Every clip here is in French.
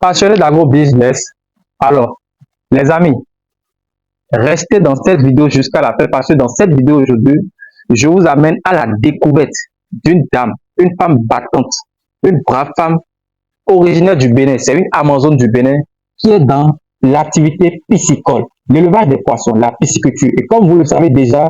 Passionnés d'agro-business, alors, les amis, restez dans cette vidéo jusqu'à la fin parce que dans cette vidéo aujourd'hui, je vous amène à la découverte d'une dame, une femme battante, une brave femme originaire du Bénin. C'est une Amazone du Bénin qui est dans l'activité piscicole, l'élevage des poissons, la pisciculture. Et comme vous le savez déjà,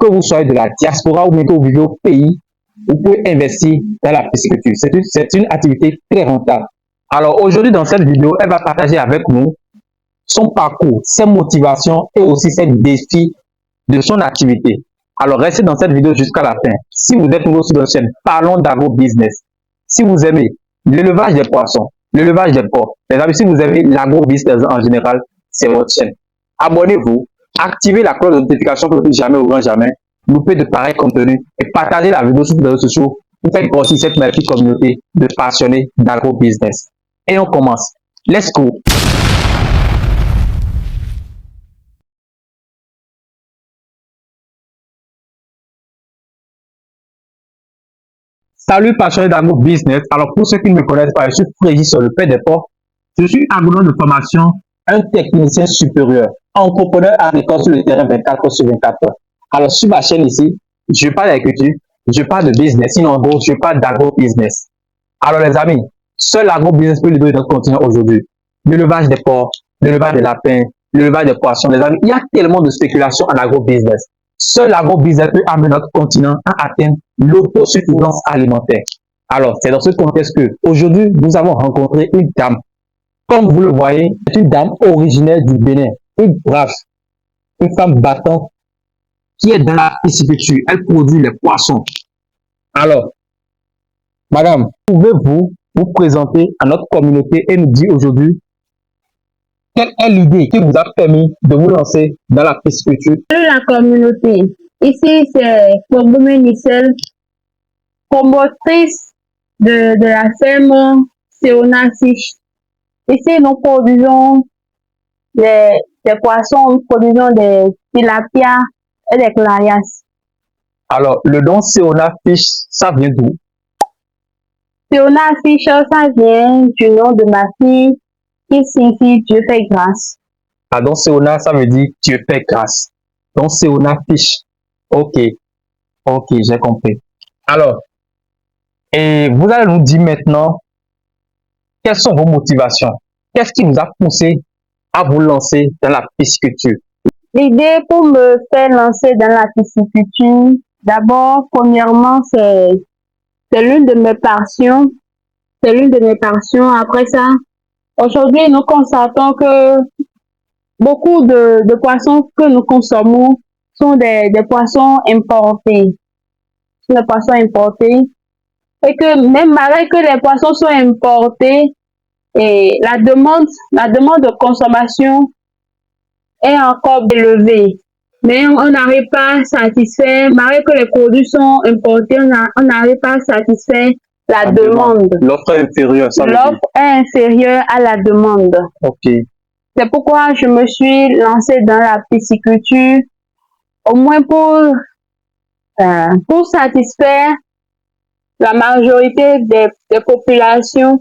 que vous soyez de la diaspora ou bien que vous vivez au pays, vous pouvez investir dans la pisciculture. C'est une activité très rentable. Alors aujourd'hui, dans cette vidéo, elle va partager avec nous son parcours, ses motivations et aussi ses défis de son activité. Alors restez dans cette vidéo jusqu'à la fin. Si vous êtes nouveau sur la chaîne, parlons d'agro-business. Si vous aimez l'élevage des poissons, l'élevage des porcs, les amis, si vous aimez l'agro-business en général, c'est votre chaîne. Abonnez-vous, activez la cloche de notification pour ne jamais ou jamais louper de pareils contenus et partagez la vidéo sur les réseaux sociaux pour faire grossir cette magnifique communauté de passionnés d'agro-business. Et on commence. Let's go! Salut passionnés d'agro-business. Alors pour ceux qui ne me connaissent pas, je suis Frégis sur le Père des Porcs. Je suis agronome de formation, un technicien supérieur, entrepreneur agricole sur le terrain 24 heures sur 24 heures. Alors sur ma chaîne ici, je parle d'agriculture, je parle de business, sinon en gros, je parle d'agro-business. Alors les amis, seul l'agro-business peut libérer notre continent aujourd'hui. L'élevage des porcs, l'élevage des lapins, l'élevage des poissons, les amis, il y a tellement de spéculation en agro-business. Seul l'agro-business peut amener notre continent à atteindre l'autosuffisance alimentaire. Alors, c'est dans ce contexte que aujourd'hui, nous avons rencontré une dame. Comme vous le voyez, c'est une dame originaire du Bénin, une brave, une femme battante qui est dans la pisciculture. Elle produit les poissons. Alors, madame, pouvez-vous vous présenter à notre communauté et nous dire aujourd'hui quelle est l'idée qui vous a permis de vous lancer dans la pisciculture? La communauté. Ici, c'est Kogome Nicel, promotrice de la ferme Seona Fish. Ici, nous produisons des poissons, nous produisons des tilapias et des clarias. Alors, le nom Seona Fish, ça vient d'où? Seona Fish, ça vient du nom de ma fille qui signifie Dieu fait grâce. Ah, donc Seona, ça veut dire Dieu fait grâce. Donc Seona Fish. Ok, j'ai compris. Alors, et vous allez nous dire maintenant quelles sont vos motivations? Qu'est-ce qui vous a poussé à vous lancer dans la pisciculture? L'idée pour me faire lancer dans la pisciculture, d'abord, premièrement, c'est l'une de mes passions. C'est l'une de mes passions. Après ça, aujourd'hui, nous constatons que beaucoup de poissons que nous consommons sont des poissons importés. Des poissons importés. Et que même malgré que les poissons sont importés, et la demande de consommation est encore élevée. Mais on n'arrive pas à satisfaire, malgré que les produits sont importés, on n'arrive pas à satisfaire la demande. L'offre est inférieure, ça veut dire. L'offre est inférieure à la demande. Ok. C'est pourquoi je me suis lancée dans la pisciculture, au moins pour satisfaire la majorité des populations.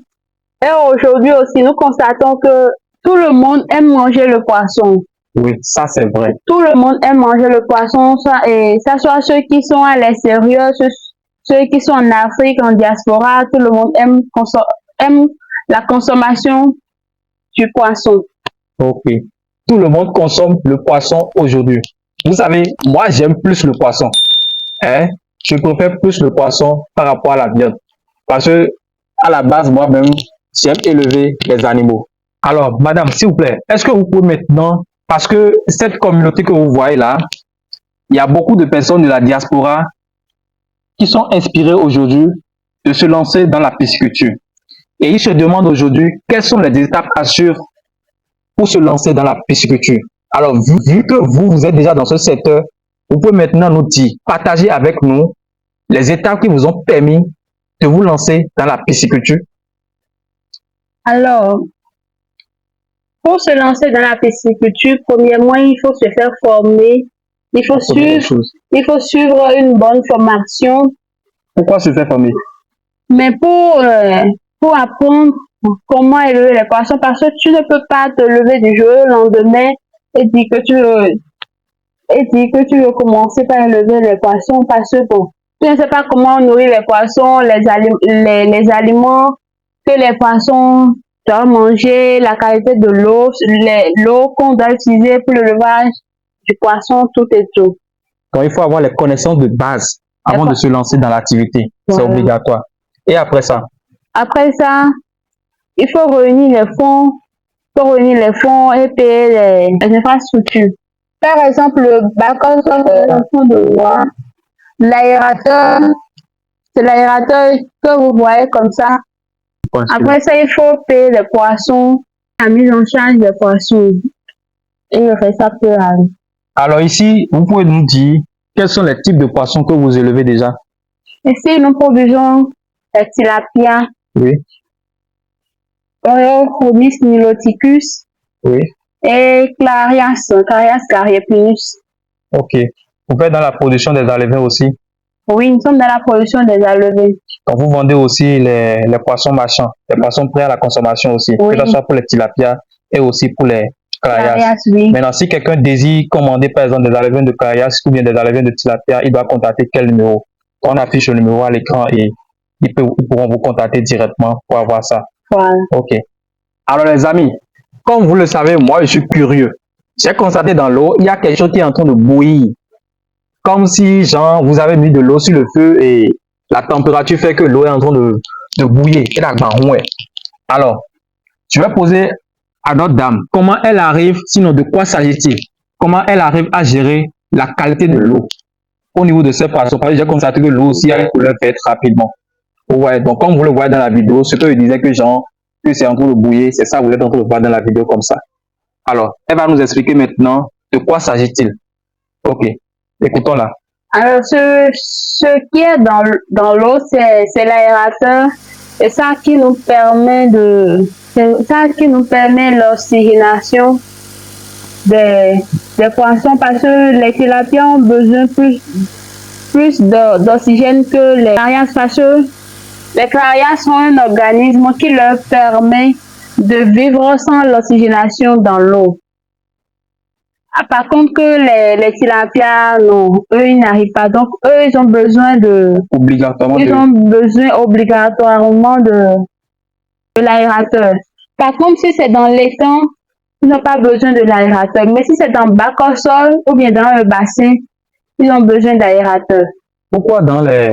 Et aujourd'hui aussi, nous constatons que tout le monde aime manger le poisson. Oui, ça c'est vrai. Tout le monde aime manger le poisson, et ça soit ceux qui sont à l'extérieur, ceux qui sont en Afrique, en diaspora, tout le monde aime la consommation du poisson. Ok. Tout le monde consomme le poisson aujourd'hui. Vous savez, moi j'aime plus le poisson. Hein? Je préfère plus le poisson par rapport à la viande. Parce que, à la base, moi-même, j'aime élever les animaux. Alors, madame, s'il vous plaît, est-ce que vous pouvez maintenant, parce que cette communauté que vous voyez là, il y a beaucoup de personnes de la diaspora qui sont inspirées aujourd'hui de se lancer dans la pisciculture. Et ils se demandent aujourd'hui quelles sont les étapes à suivre pour se lancer dans la pisciculture. Alors, vu que vous êtes déjà dans ce secteur, vous pouvez maintenant nous dire, partager avec nous les étapes qui vous ont permis de vous lancer dans la pisciculture. Alors, pour se lancer dans la pisciculture, premièrement, il faut se faire former. Il faut suivre une bonne formation. Pourquoi se faire former? Mais pour apprendre Comment élever les poissons? Parce que tu ne peux pas te lever du jour au lendemain et dire que tu veux commencer par élever les poissons parce que bon, tu ne sais pas comment nourrir les poissons, les aliments que les poissons doivent manger, la qualité de l'eau, l'eau qu'on doit utiliser pour l'élevage du poisson, tout et tout. Donc, il faut avoir les connaissances de base avant de se lancer dans l'activité. C'est Voilà. obligatoire. Et après ça? Après ça, il faut réunir les fonds et payer les infrastructures. Par exemple, le bac-op, l'aérateur, c'est l'aérateur que vous voyez comme ça. Après ça, il faut payer les poissons, la mise en charge des poissons. Et le reste, ça peut aller. Alors ici, vous pouvez nous dire quels sont les types de poissons que vous élevez déjà? Ici, nous produisons les tilapia, Oui. Oreochromis niloticus Oui. et Clarias cariopinus. Ok. Vous faites dans la production des alevins aussi? Oui, nous sommes dans la production des alevins. Donc vous vendez aussi les poissons marchands, les poissons prêts à la consommation aussi, Oui. que ce soit pour les tilapias et aussi pour les clarias. Oui. Maintenant, si quelqu'un désire commander par exemple des alevins de clarias ou bien des alevins de tilapia, il doit contacter quel numéro? On affiche le numéro à l'écran et ils pourront vous contacter directement pour avoir ça. Voilà. Ok. Alors les amis, comme vous le savez, moi je suis curieux. J'ai constaté dans l'eau, il y a quelque chose qui est en train de bouillir. Comme si, genre, vous avez mis de l'eau sur le feu et la température fait que l'eau est en train de bouillir. Alors, je vais poser à notre dame, comment elle arrive, sinon de quoi s'agit-il? Comment elle arrive à gérer la qualité de l'eau au niveau de ces poissons? Parce que j'ai constaté que l'eau aussi a une couleur verte rapidement. Ouais, donc comme vous le voyez dans la vidéo, ce que je disais que genre, que c'est en train de bouillir, c'est ça, vous êtes en train de voir dans la vidéo comme ça. Alors, elle va nous expliquer maintenant de quoi s'agit-il. Ok, écoutons-la. Alors, ce qui est dans l'eau, c'est l'aérateur. C'est ça qui nous permet l'oxygénation des poissons parce que les tilapias ont besoin plus d'oxygène que les clarias parce que les clarias sont un organisme qui leur permet de vivre sans l'oxygénation dans l'eau. Par contre que les tilapias, non, eux, ils n'arrivent pas. Donc, eux, ils ont besoin obligatoirement de l'aérateur. Par contre, si c'est dans l'étang, ils n'ont pas besoin de l'aérateur. Mais si c'est dans le bac au sol ou bien dans le bassin, ils ont besoin d'aérateur. Pourquoi dans les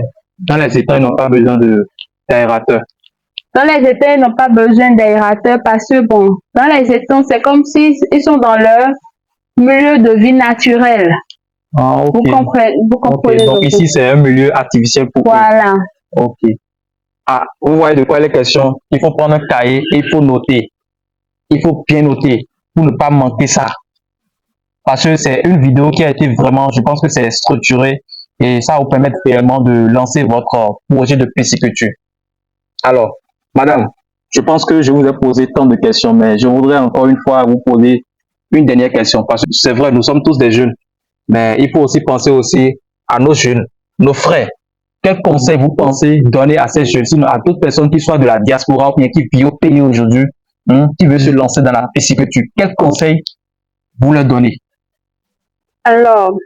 étangs, ils n'ont pas besoin d'aérateur? Dans les étangs, ils n'ont pas besoin d'aérateur parce que, bon, dans les étangs, c'est comme s'ils sont dans leur milieu de vie naturel. Ah, ok. Vous comprenez. Okay, donc ici, c'est un milieu artificiel pour Voilà. eux. Ok. Ah, vous voyez de quoi il est question? Il faut prendre un cahier et il faut noter. Il faut bien noter pour ne pas manquer ça. Parce que c'est une vidéo qui a été vraiment, je pense que c'est structuré et ça va vous permettre réellement de lancer votre projet de pisciculture. Alors, madame, je pense que je vous ai posé tant de questions, mais je voudrais encore une fois vous poser une dernière question. Parce que c'est vrai, nous sommes tous des jeunes, mais il faut aussi penser aussi à nos jeunes, nos frères. Quel conseil vous pensez donner à ces jeunes, sinon à toute personne qui soit de la diaspora ou bien qui vit au pays aujourd'hui, qui veut se lancer dans la pisciculture? Quel conseil vous leur donnez? Alors,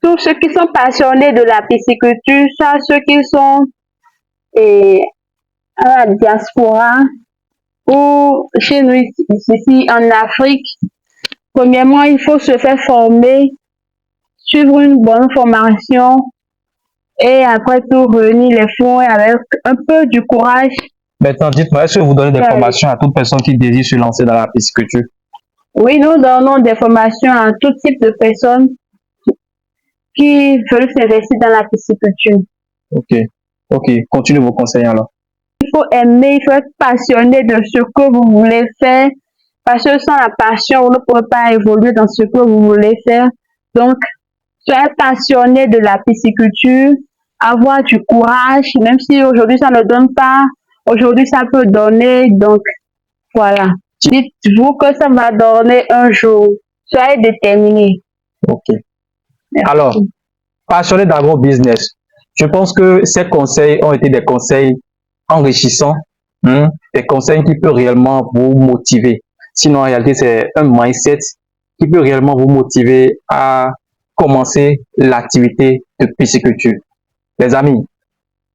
tous ceux qui sont passionnés de la pisciculture, soit ceux qui sont à la diaspora ou chez nous ici en Afrique, premièrement, il faut se faire former, suivre une bonne formation et après tout réunir les fonds avec un peu du courage. Maintenant, dites-moi, est-ce que vous donnez des formations à toute personne qui désire se lancer dans la pisciculture? Oui, nous donnons des formations à tout type de personnes qui veulent s'investir dans la pisciculture. Ok, continuez vos conseils alors. Il faut aimer, il faut être passionné de ce que vous voulez faire, parce que sans la passion, vous ne pouvez pas évoluer dans ce que vous voulez faire. Donc, soyez passionné de la pisciculture, avoir du courage, même si aujourd'hui ça ne donne pas, aujourd'hui ça peut donner, donc voilà. Dites-vous que ça va donner un jour. Soyez déterminé. Ok. Merci. Alors, passionné d'agro-business, je pense que ces conseils ont été des conseils enrichissants des conseils qui peuvent réellement vous motiver. Sinon, en réalité, c'est un mindset qui peut réellement vous motiver à commencer l'activité de pisciculture. Les amis,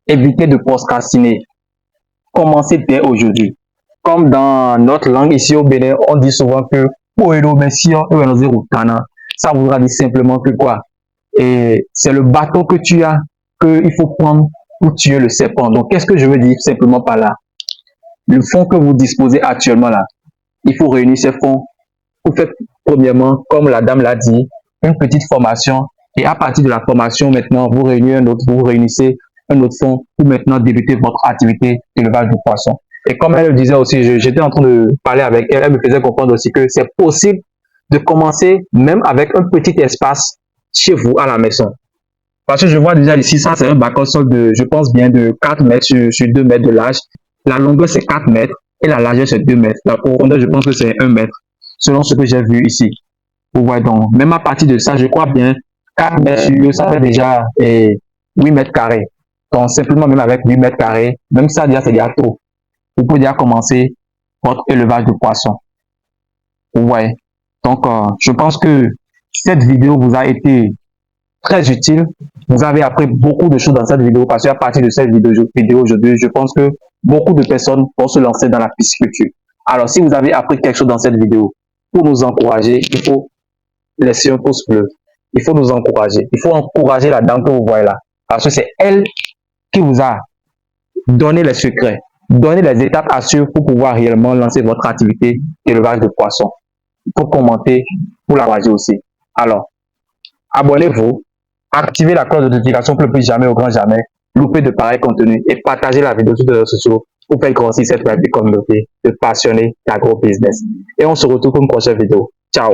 évitez de procrastiner. Commencez dès aujourd'hui. Comme dans notre langue ici au Bénin, on dit souvent que ça voudra dire simplement que quoi? Et c'est le bâton que tu as qu'il faut prendre pour tuer le serpent. Donc, qu'est-ce que je veux dire simplement par là? Le fonds que vous disposez actuellement là, il faut réunir ces fonds. Vous faites premièrement, comme la dame l'a dit, une petite formation. Et à partir de la formation, maintenant, vous réunissez un autre fonds pour maintenant débuter votre activité d'élevage de poissons. Et comme elle le disait aussi, j'étais en train de parler avec elle, elle me faisait comprendre aussi que c'est possible de commencer même avec un petit espace chez vous à la maison. Parce que je vois déjà ici, ça c'est un bac au sol de, je pense bien, de 4 mètres sur 2 mètres de large. La longueur c'est 4 mètres et la largeur c'est 2 mètres. La profondeur, je pense que c'est 1 mètre, selon ce que j'ai vu ici. Vous voyez donc, même à partir de ça, je crois bien, 4 mètres sur 2, ça fait déjà 8 mètres carrés. Donc simplement même avec 8 mètres carrés, même ça déjà c'est déjà trop. Vous pouvez déjà commencer votre élevage de poissons. Vous voyez. Donc je pense que cette vidéo vous a été très utile. Vous avez appris beaucoup de choses dans cette vidéo parce qu'à partir de cette vidéo aujourd'hui, je pense que beaucoup de personnes vont se lancer dans la pisciculture. Alors, si vous avez appris quelque chose dans cette vidéo, pour nous encourager, il faut laisser un pouce bleu. Il faut nous encourager. Il faut encourager la dame que vous voyez là. Parce que c'est elle qui vous a donné les secrets, donné les étapes à suivre pour pouvoir réellement lancer votre activité d'élevage de poissons. Il faut commenter pour l'encourager aussi. Alors, abonnez-vous. Activez la cloche de notification pour ne plus jamais au grand jamais louper de pareils contenus et partagez la vidéo sur les réseaux sociaux pour faire grossir cette communauté de passionnés d'agro-business. Et on se retrouve pour une prochaine vidéo. Ciao!